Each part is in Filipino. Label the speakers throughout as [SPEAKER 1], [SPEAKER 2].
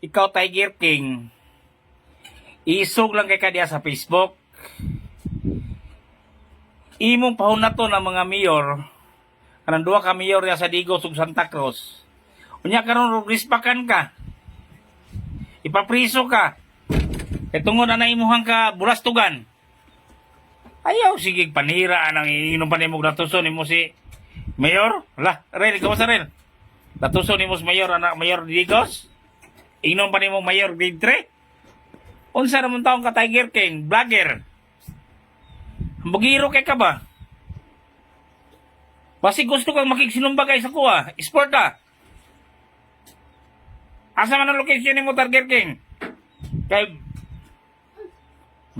[SPEAKER 1] Ikaw, Tiger King, isog lang kay kadiya sa Facebook. Imong pahunato ng mga mayor, kanang duha ka mayor ya sa Digos ug Santa Cruz. Unya karon rispakan ka. Ipapriso ka. Kay tungod na imuhang ka bulastugan. Ayaw sige panira anang inom pa nimo natuson nimo si Mayor. Lah, Rel, ikaw sa Rel. Natuson nimo si Mayor anak Mayor Digos. Inom pa nimo Mayor grade 3. Unsa naman taong ka Tiger King, vlogger. Bugiro kay ka ba? Basi gusto kang makikisinumbagay sa kuha, sport ka. Asa man ang location ni mo Tiger King? Kay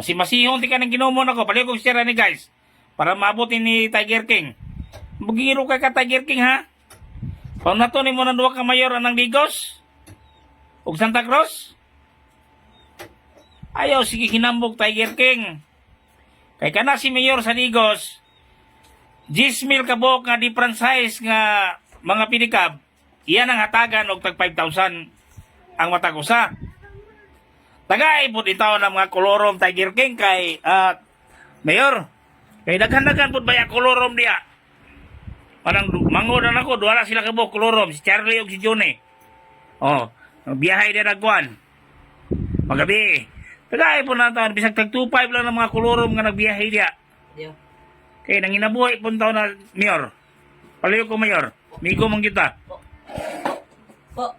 [SPEAKER 1] masimasihon ti ka ng ginomon ako, paliw kong sira ni guys. Para maabutin ni Tiger King. Bugiro kay ka Tiger King ha? Pag natunin mo ng duwa ka mayor anang Digos? Ug Santa Cruz? Ayaw sige hinambog Tiger King. Kay kana si Mayor sa Digos, 10,000 kabok nga different size nga mga pinikab, iyan ang hatagan og tag 5,000 ang matag usa. Tagay pud itaw ng mga kolorom Tiger King kay Mayor. Kay daghan-daghan pud baya kolorom diya. Parang mangodan ako, duha sila kabok kolorom, si Charlie ug si Johnny. Oh, biyahe dia nagkuan. Magabi. Tagay po natin, bisag tag 2.5 lang ng mga kolorom nga nagbiyahe diya.
[SPEAKER 2] Yeah.
[SPEAKER 1] Kaya nanginabuhay po taon na Mayor. Palayo ko Mayor. Migo mong kita.
[SPEAKER 2] Po.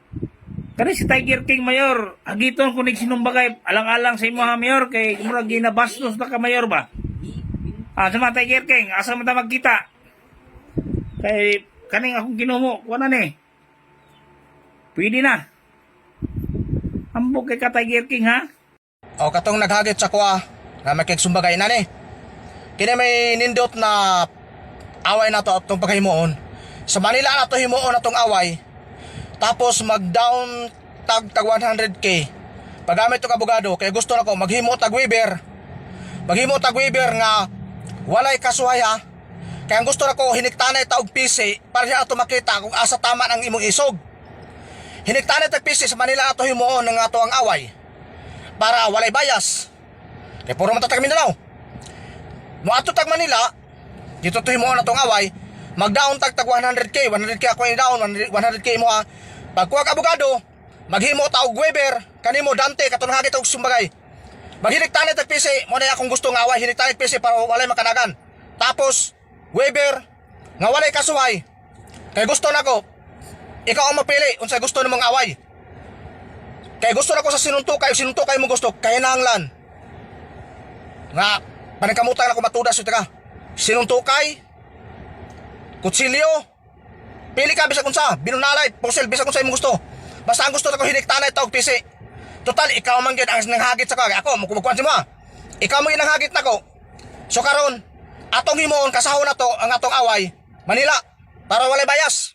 [SPEAKER 1] Kani si Tiger King Mayor. Agiton kung nagsinumbagay alang-alang sa imo ha Mayor. Kay murag ginabastos na ka Mayor ba? Sa mga Tiger King. Asa man ta magkita? Kay kaning akong ginumo. Kuha na ni. Pwede na. Ambog kay ka Tiger King ha?
[SPEAKER 3] O katong naghagit sa kuha nga makigsumbagay na ni. Kini may nindot na away na to atong paghimuon. Sa Manila na to himuon atong away. Tapos mag-down tag 100k. Pagamit to kabugado kay gusto nako maghimo tag Weber. Maghimo tag Weber nga walay kasuhay ha. Kaya ang gusto nako hiniktanay ta og PC para siya ato makita kung asa tama ang imong isog. Hiniktanay tag PC sa Manila na to himuon nga ato ang away. Para walay bias. Kaya puro matatag Mindanao. Mo ato tag Manila, dito to himo na tong away, mag-down tag 100k, 100k ako yung down, 100k mo ha. Pagkuha ka abogado, maghimo ta og Weber, kanimo Dante katong hagit og sumbagay. Maghiniktanay tag PC, mo na akong gusto nga away, hiniktanay PC para walay makanagan. Tapos Weber nga walay kasuhay. Kay gusto nako, ikaw ang mapili unsa gusto nimong away. Kaya gusto na ko sa sinuntukay mo gusto, kaya nanglan. Nga, panagkamutan na ko matudas ito ka. Sinuntukay, kutsilyo, pili ka bisag unsa, binunalay, pusil, bisag unsa imong gusto. Basta ang gusto na ko hiniktanay tawag PC. Total, ikaw man yun ang nanghagit sa kag. Ako, magkukuhan si mo ha. Ikaw man yun nanghagit na ko. So karon, atong himoon, kasahon na to, ang atong away, Manila, para walay bias.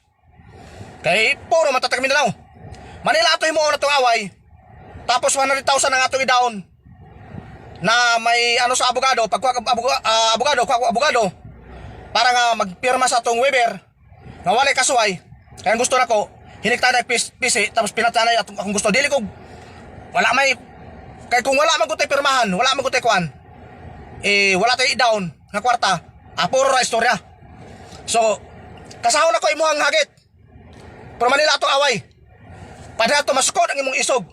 [SPEAKER 3] Kay, puro matatag Mindanao. Manila ato himoon na itong away. Tapos 100,000 ang ato i-down na may ano sa abogado. Pagkuha abogado para nga magpirma sa itong Weber nga walay kasuhay. Kaya gusto na ko hiniktanay PC tapos pinatanay akong gusto. Dili ko wala may kaya kung wala man gutay pirmahan, wala man gutay kuan, wala tayo i-down nga kwarta. Puro ra istorya. So kasahon na ko imuhang hagit. Pero Manila ato away. Padahal to maskot ang imong isog.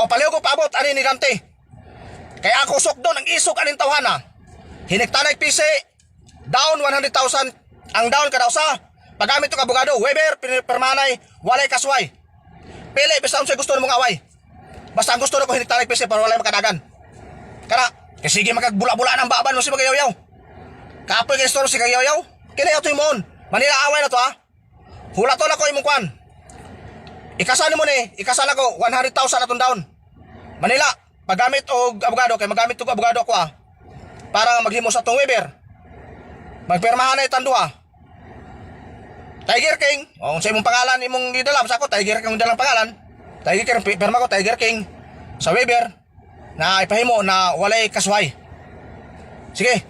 [SPEAKER 3] O paliw ko paabot ani ni Dante. Kaya ako usok doon ang isog aning tawhana. Hiniktanay PC, down 100,000 ang down kada usa. Pagamit og abogado, Weber permanay walay kasway. Pili basta unsay gusto nimong away. Basta ang gusto nako hiniktanay PC para walay makadagan. Kana, kay sige magagbula-bula nang baban mo si Magayaw-yaw. Kapoy kay store si Magayaw-yaw. Kini ato imon. Manila away na to ha. Hula to na ko imong kwan. Ikasan mo ni, ikasan ako 100,000 atong down. Manila, paggamit og abogado kay magamit og abogado ako para maghimo sa tong Weber. Magpirmahan na itang duha. Tiger King, unsa imong pangalan imong gidala sa ako, Tiger King dalang pangalan. Tiger King pirma ko Tiger King sa Weber na ipahimo na walay kasway. Sige.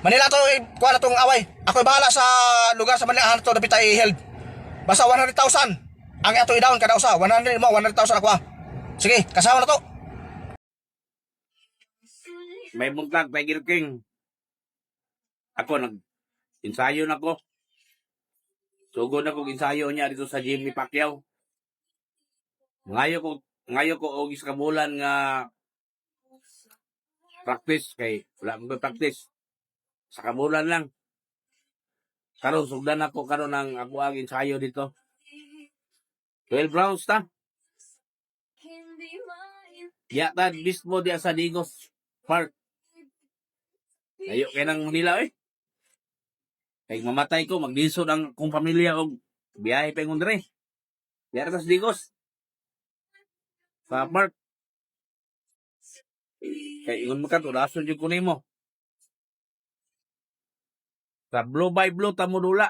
[SPEAKER 3] Manila to kuha na tong away. Ako bahala sa lugar sa Manila to dapat i-held. Basta 100,000 ang ato i-down kada usa, 100,000 ako Sige, kasama na to.
[SPEAKER 4] May buntag, Tiger King. Ako, nag-ensayo na ko. Sugod na kong ensayo niya dito sa gym ni Pacquiao. Ngayo ko og isa ka bulan nga practice kay wala mo practice. Sa kabulan lang. Karon sugdan ako karon ng ako ang ensayo dito. 12 rounds ta. Yata mismo diya sa Digos Park. Ayo kay nang Manila eh. Kay mamatay ko, maglisod ang kong pamilya og biyahe pa ingon dire. Diya sa Digos. Sa park. Kay ingon mo ka to, rason jud ko nimo. Sa Blue by Blue tamudula.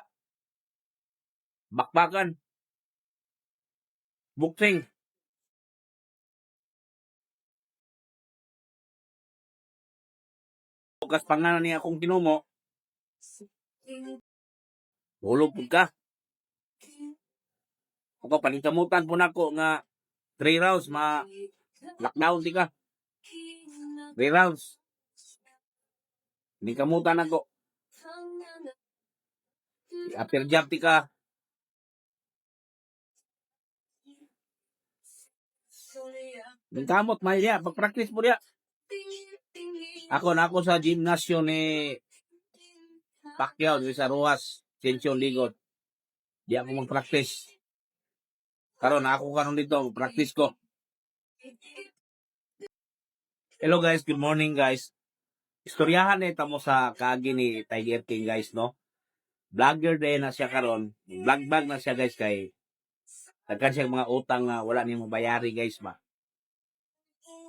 [SPEAKER 4] Bakbakan. Boxing. Bukas pangalan niya akong tinumo. Hulog po ka. Ako, paningkamutan po na ko nga 3 rounds, lockdown di ka. 3 rounds. Paningkamutan ako. After job di ka. Ningkamot, mahal niya. Pag-practice po niya. Ako na ako sa gymnasyo ni Pacquiao di sa Ruas, Tensyon Ligot. Di ako mag-practice. Karon ako karon dito, practice ko. Hello guys, good morning guys. Istoryahan nito mo sa kaagi ni Tiger King guys, no? Vlogger din na siya karon. Vlog na siya guys kay daghan siya mga utang na wala niya mabayari guys ba.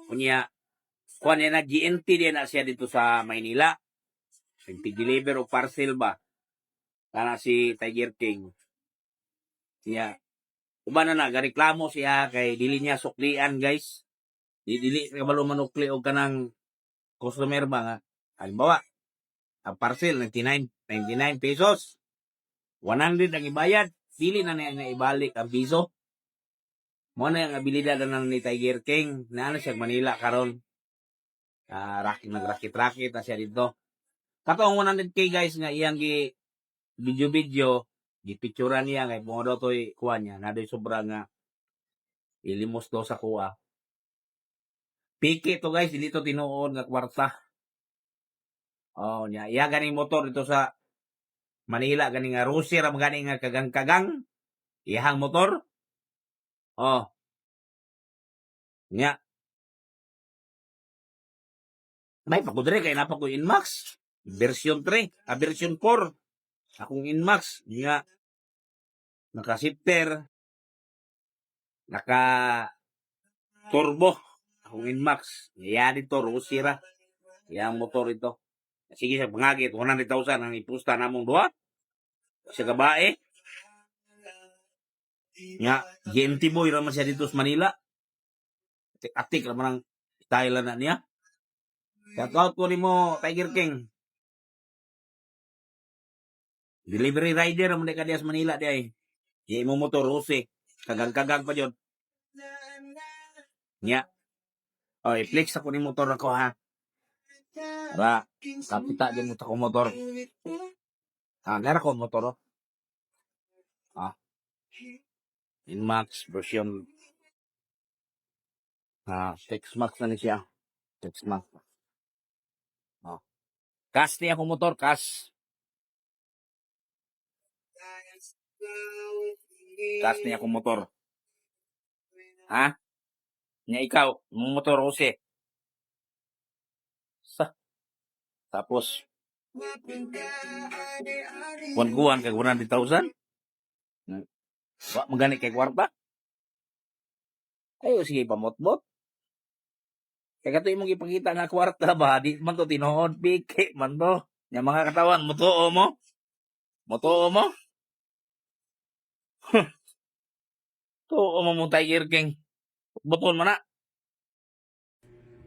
[SPEAKER 4] Kunya kuan niya na GNT din na siya dito sa Maynila. Nagti-deliver o parcel ba? Kana si Tiger King. Siya. Uban na gareklamo siya kay dili niya suklian guys. Dili ka balo manukli og kanang customer ba nga. Halimbawa, ang parcel 99 pesos. 100 ang ibayad. Dili na niya ibalik ang piso. Mo na yung abilidad na ni Tiger King. Naano siya Manila karon. Nagrakit-rakit na siya dito. Katong 100k guys nga iyang video gipicturean niya kay mo daw toy kuha niya na doy sobra nga ilimos daw sa kuha. Piki to guys, dili to tinuod nga kwarta. Oh, nya iya ganing motor dito sa Manila ganing nga Rusi ra gani nga kagang-kagang iyang motor. Oh. Nya may pakudre kay napa ko Inmax version 3, version 4. Akong Inmax nga naka-shifter, naka-turbo. Akong Inmax. Yan ito, Rusira. Yang motor ito. Sige sa pangagit, 100,000 ang ipusta namong duha. Sa kabae. Nga, GMT boy raman siya dito sa Manila. Atik raman ang style na niya. Shout out ko ni mo, Tiger King. Delivery rider naman ka diya sa Manila diya eh. Di mo motor, Rose. Kagang-kagang pa dyan. Nya. O, i-flex ako ni motor ako ha. Para, kapita din mo ko motor. Nara ko motor. Inmax version. Texmax na ni siya. Texmax. Kas niya akong motor, kas. Kas niya akong motor. Ha? Nya ikaw, mong motor, Jose. Tapos, kuwan kay 100,000? Wa magani kay kwarta? Ayo sige pamotbot. Kaya kato imong ipakita nga kwarta ba, di man to tinuod, piki man to. Yung mga katawan, mutuo mo? Mutuo mo? Tuo mo mo Tiger King. Buton mo na.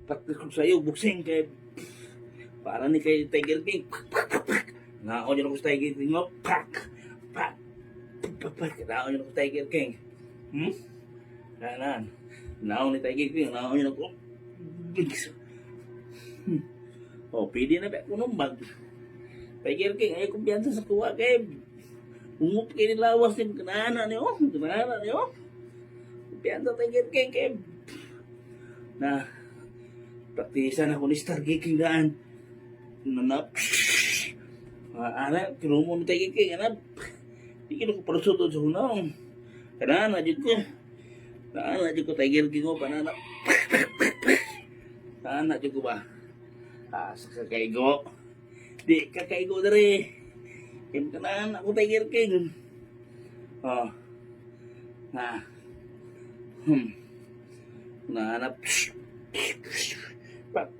[SPEAKER 4] Practice ko sa'yo, boxing kay para ni kay Tiger King. Naon yun ako sa Tiger King mo. Naon yun ako sa Tiger King. Kanan.
[SPEAKER 1] Naon ni Tiger King, naon yun ako. Oh, pwede na ba ako numbag. Tiger King, ay kumpiyansa sa kuha kay. Ungup kayo nilawas ni kanana niyo. Kanana niyo. Kumpiyansa Tiger King kay. Na, praktisan ako ni Star King daan. Nanap. Anak, kinumo ni Tiger King, anak. Di ko palusot sa hunong. Kanana, dyan ko. Kanana, dyan ko Tiger King o, kanana. Kanana, dyan ko ba? Sa kakaigo. Di, kakaigo na rin. Kim kanana ako Tiger King. Oh. Na. Nanap.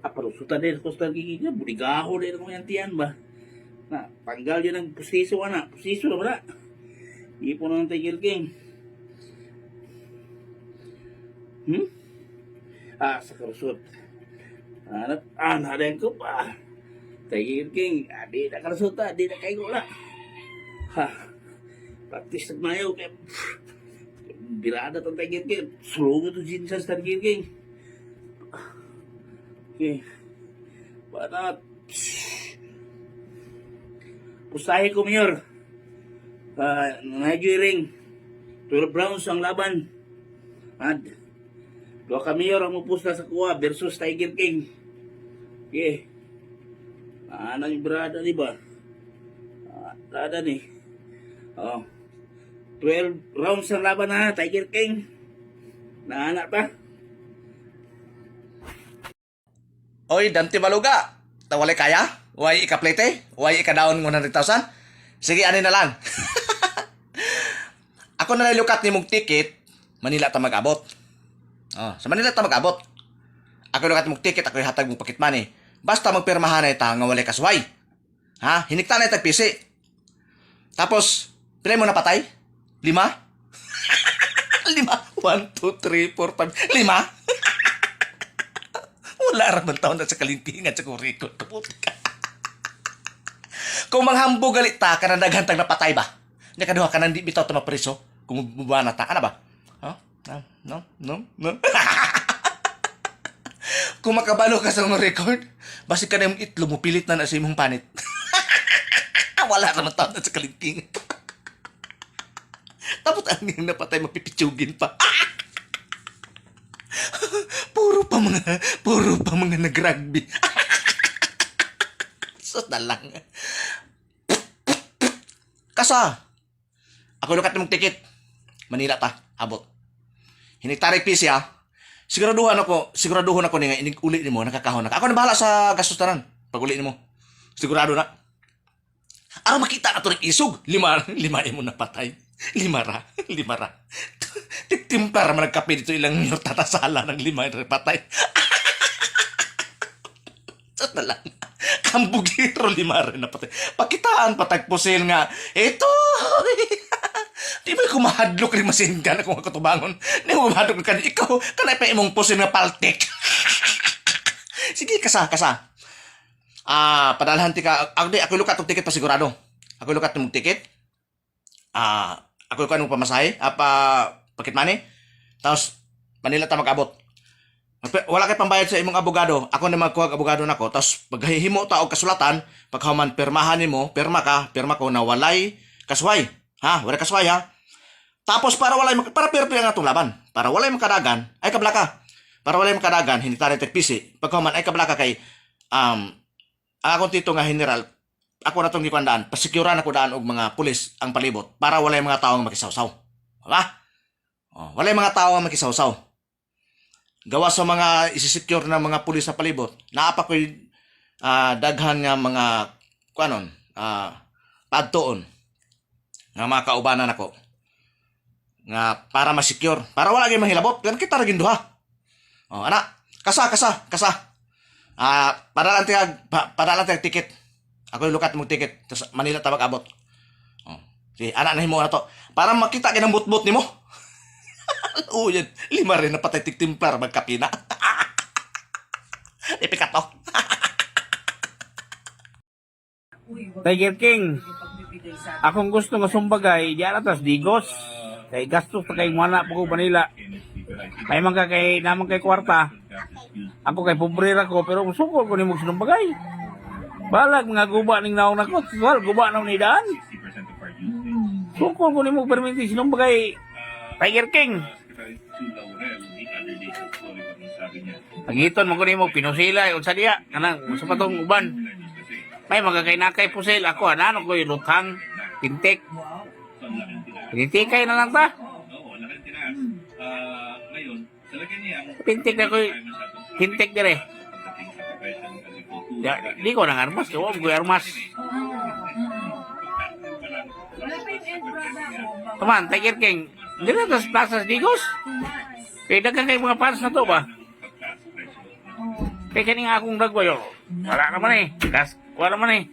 [SPEAKER 1] Palusutan din ko Star King niya. Buligaho din ako yung tiyan ba? Na, tanggal yun ang pustiso, anak. Pustiso na ba na? Ipo na ng Tiger King. Sa karusot. Nadayan ko pa. Tiger King, di na karusot di na kaigo na. Practice na mayo. Birada itong Tiger King. Sulong ito ginsas Tiger King. Okay. Banat. Pustahe ko, Mayor. Nangyay ring. 12 rounds ang laban. At dua ka Mayor ang mupusta sa kuha versus Tiger King. Okay. Ano yung brada, di ba? Brada ni. 12 rounds ang laban na, Tiger King. Naanak pa.
[SPEAKER 3] Oy, Dante Baluga. Tawalay kaya? Way ikaplete? Way ikadaon 100,000? Sige, ani na lang. Ako na nilukat ni mong ticket, Manila ta mag-abot. Sa Manila ta mag-abot. Ako lukat mong ticket, ako ihatag mong pocket money. Basta magpirmahan na ita nga walay kasway. Hinikta na itag pisi. Tapos, pilay mo na patay? 5? 5? 1, 2, 3, 4, 5, 5? Wala raman taon na sa kalintingan sa kurikot. Kung manghambog galit ta, ka na naghantag na patay ba? Nga kaduha ka nang di bitaw ito mapriso? Kung bubuha na ta, ano ba? No. Kung makabalo ka sa mga record, basi ka na yung itlo mo, pilit na na sa imong panit. Wala raman taon na sa kalintingan. Tapos ang yung napatay, mapipitsugin pa. Puro pa mga nag-rugby. Sus na lang. Kasa, ako lukat mong ticket. Manila ta, abot. Hinigtarik PC Siguraduhan ako ni nga inig uli nimo nakakahon na. Ako na bahala sa gastos tanan pag uli nimo. Sigurado na. Ara makita na to ring isog. 5 imo napatay. 5 ra. Tiktimpar man nagkape dito ilang tatasala ng 5 patay. Sat na lang. Kambugiro 5 rin napatay. Pakitaan patagpusin nga. Ito. Di ba ko mahadlok rin masingan akong katubangon? Di mo mahadlok ka ikaw. Kanay pa imong pusin nga paltik. Sige, kasa. Padalhan ti ka. Ako lukat ng ticket pa sigurado. Ako lukat ng ticket. Ako lukat ng pamasahe. Pocket money. Tapos, Manila ta mag-abot. Wala kay pambayad sa imong abogado. Ako na magkuha abogado nako. Tapos, paghihimo ta og kasulatan, paghuman pirmahan nimo, pirma ko na walay kasway. Wala kasway Tapos para pero nga itong laban. Para walay makadagan, ay kablaka. Para walay makadagan, hindi tayo tagpisi. Pagkaman ay kablaka kay akong tito nga general, ako na itong gikandaan, pasikuran ako daan og mga pulis ang palibot para walay mga taong makisawsaw. Walay mga taong makisawsaw. Gawa sa mga isisecure na mga pulis sa palibot, naapa ko'y daghan nga mga padtoon nga mga kaubanan ako nga para ma-secure para wala gyud mahilabot pero kita ra gyud duha anak kasa para lang tiyag ticket ako lukat mo ticket tas Manila ta mag-abot si anak na himo na to para makita gyud ang butbut nimo yan 5 rin na patay tiktimplar magkapina ipikat to
[SPEAKER 1] Tiger King, akong gusto nga sumbagay, diyan atas digos. Kay gastos na kay mana po ko Manila. May mga kay naman kay kwarta. Ako kay pobrera ko pero sukol ko nimo sinumbagay. Balag mga guba ning naong nako, wal guba naong ni daan. Sukol ko nimo perminti sinumbagay. Tiger King. Pagiton mo ko nimo pinusila unsa diya kanang sa patong uban. May mga kay nakay pusil ako ano ko yung lutang pintik. Pinitikay na lang ta. Pintik na ko pintik dire. Ya, di ko nang armas, ko ko armas. Teman, Tiger King. Dire tas Plaza Digos. Kaya dagang kay mga fans na to ba? Kaya kaning akong dagway oh. Wala naman eh. Wala naman eh.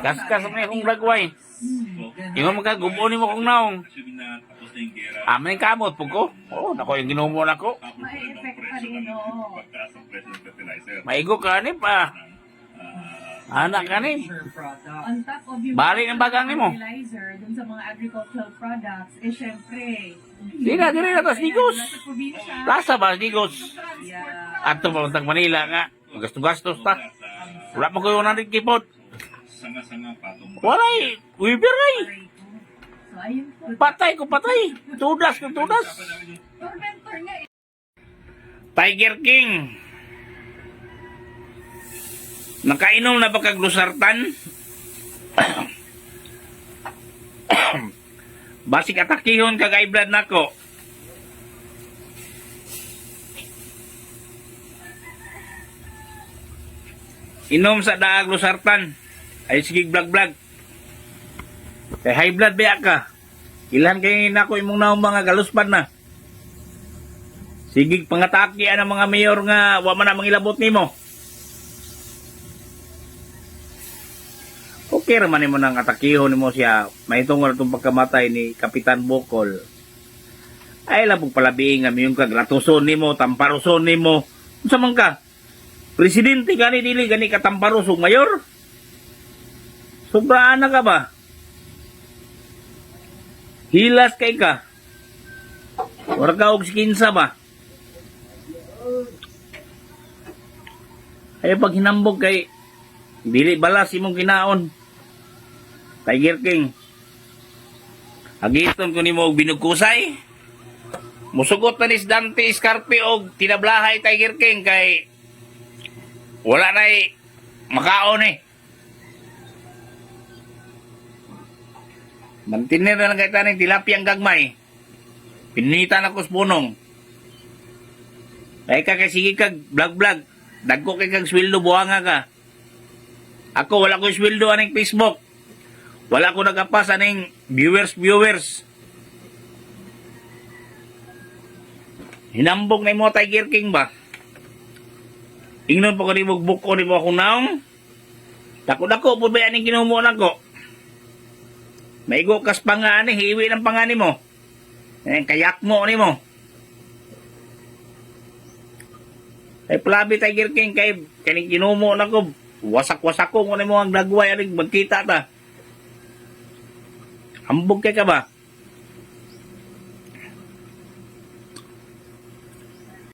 [SPEAKER 1] Kas naman akong dagway. Yung mga gubunin mo kong naong. Amin kamot po ko. Oo, nako yung ginumo na ko.
[SPEAKER 2] May effect pa rin, oo.
[SPEAKER 1] Maigo ka ni pa. Anak ka ni.
[SPEAKER 2] On top of yung
[SPEAKER 1] Bali ng bagang ni mo.
[SPEAKER 2] fertilizer dun sa mga agricultural products, eh syempre,
[SPEAKER 1] Di na tas Digos.
[SPEAKER 2] nasa probinsya,
[SPEAKER 1] Plaza ba Digos?
[SPEAKER 2] yeah,
[SPEAKER 1] Ato papuntang Manila nga. Gastos-gastos ta. Wala mo ko yung narin kipot. Wala eh. Weaver ay.
[SPEAKER 2] so ayun po.
[SPEAKER 1] Patay ko patay. Tudas ko tudas.
[SPEAKER 2] Tormentor nga eh.
[SPEAKER 1] Tiger King. Nakainom na ba kag lusartan? Basik atakihon kag high blood nako. Inom sa daag lusartan. Ay sige vlog. Kay high blood ba ka? Ilan kay nako imong naong mga galuspad na. Sige pangataki ang mga mayor nga wa man na mangilabot nimo. Okay raman nimo nang atakihon nimo siya. Mahitungod itong pagkamatay ni Kapitan Bokol. Ay labog palabiing nga yung kagratuson nimo, tamparuson nimo. Unsa man ka? Presidente gani dili gani katamparos ug mayor? Sobraan na ka ba? Hilas kay ka. Ora ka og skinsa ba? Ay pag hinambog kay dili balas imong kinaon. Tiger King. Agiton ko nimo og binugkusay. Musugot na ni Dante Scarpe og tinablahay Tiger King kay wala na makaon eh. Mantiner na lang kay taning tilapiyang gagmay. Pininitan ako sa punong. Kaya ka sige kag vlog. Dagko kay kag sweldo buhanga ka. Ako wala ko sweldo aning Facebook. Wala ko nagapas aning viewers. Hinambog na mo Tiger King ba? Ingnon pa ko ni buko ni mo akong naong. Dako po ba aning ginumo nako? Maigo kas pangani, hiwi ng pangani mo. Kayak mo ni mo. Ay plabi Tiger King kay kaning ginumo nako. Wasak-wasak ko ni mo ang dagway aning magkita ta. Ambog kay ka ba?